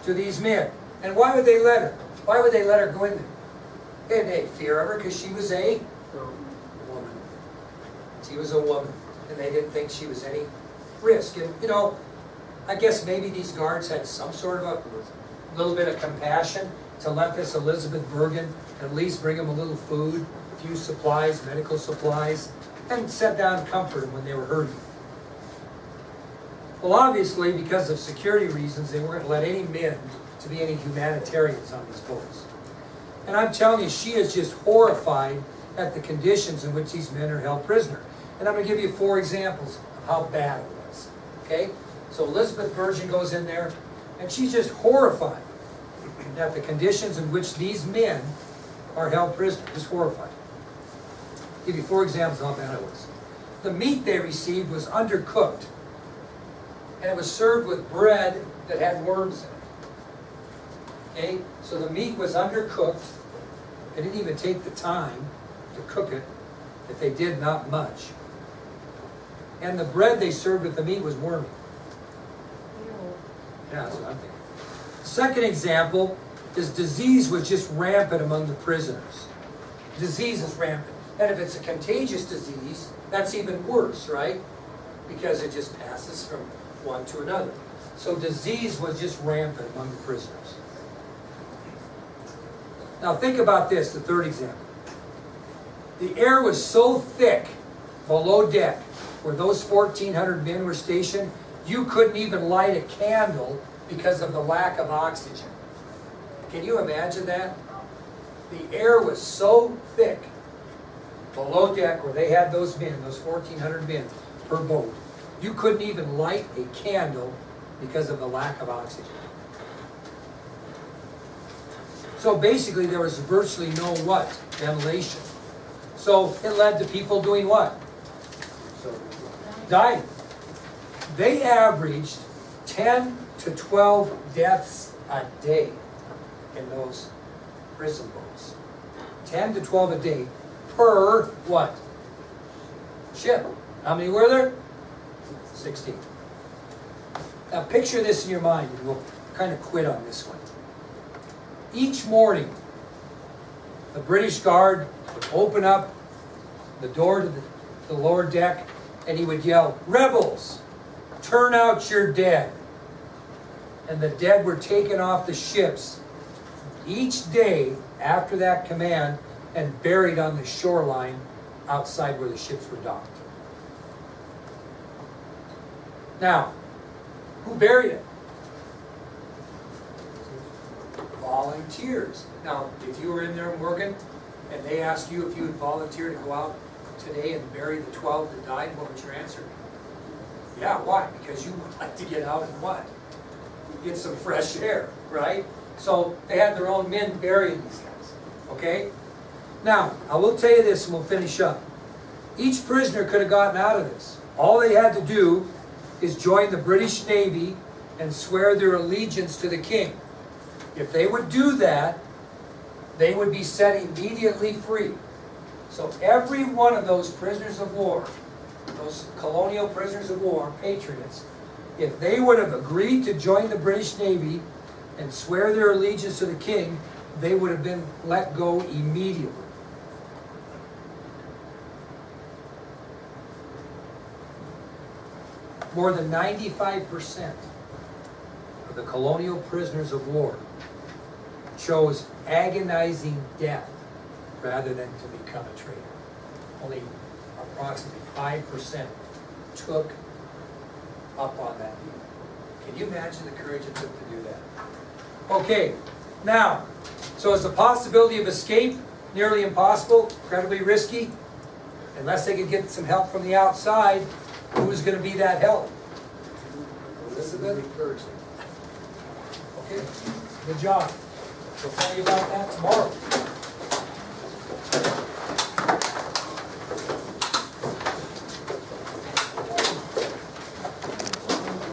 to these men. And why would they let her? Why would they let her go in there? They had any fear of her because she was a woman. She was a woman. And they didn't think she was any risk. And, you know, I guess maybe these guards had some sort of a little bit of compassion to let this Elizabeth Bergen at least bring them a little food, a few supplies, medical supplies, and set down comfort when they were hurting. Well, obviously, because of security reasons, they weren't going to let any men to be any humanitarians on these boats. And I'm telling you, she is just horrified at the conditions in which these men are held prisoner. And I'm going to give you 4 examples of how bad it was. Okay? So Elizabeth Bergen goes in there, and she's just horrified at the conditions in which these men are held prisoner. Just horrified. I'll give you 4 examples of how bad it was. The meat they received was undercooked, and it was served with bread that had worms in it. Okay? So the meat was undercooked. They didn't even take the time to cook it. If they did, not much. And the bread they served with the meat was wormy. Yeah, that's what I'm thinking. Second example is disease was just rampant among the prisoners. Disease is rampant. And if it's a contagious disease, that's even worse, right? Because it just passes from one to another. So disease was just rampant among the prisoners. Now think about this, the third example. The air was so thick below deck where those 1,400 men were stationed, you couldn't even light a candle because of the lack of oxygen. Can you imagine that? The air was so thick below deck where they had those men, those 1,400 men per boat, you couldn't even light a candle because of the lack of oxygen. So basically there was virtually no what? Ventilation. So it led to people doing what? Dying. They averaged 10 to 12 deaths a day in those prison boats. 10 to 12 a day per what? Ship. How many were there? 16. Now picture this in your mind, and we'll kind of quit on this one. Each morning, the British guard would open up the door to the lower deck, and he would yell, "Rebels, turn out your dead." And the dead were taken off the ships each day after that command and buried on the shoreline outside where the ships were docked. Now, who buried it? Volunteers. Now, if you were in there, Morgan, and they asked you if you would volunteer to go out today and bury the 12 that died, what would your answer be? Yeah, why? Because you would like to get out and what? Get some fresh air, right? So they had their own men burying these guys, okay? Now, I will tell you this and we'll finish up. Each prisoner could have gotten out of this. All they had to do is join the British Navy and swear their allegiance to the king. If they would do that, they would be set immediately free. So every one of those prisoners of war, those colonial prisoners of war, patriots, if they would have agreed to join the British Navy and swear their allegiance to the king, they would have been let go immediately. More than 95% of the colonial prisoners of war chose agonizing death rather than to become a traitor. Only approximately 5% took up on that deal. Can you imagine the courage it took to do that? Okay, now, so is the possibility of escape nearly impossible, incredibly risky? Unless they could get some help from the outside, who's going to be that help? Elizabeth Bergen. Okay, good job. We'll tell you about that tomorrow.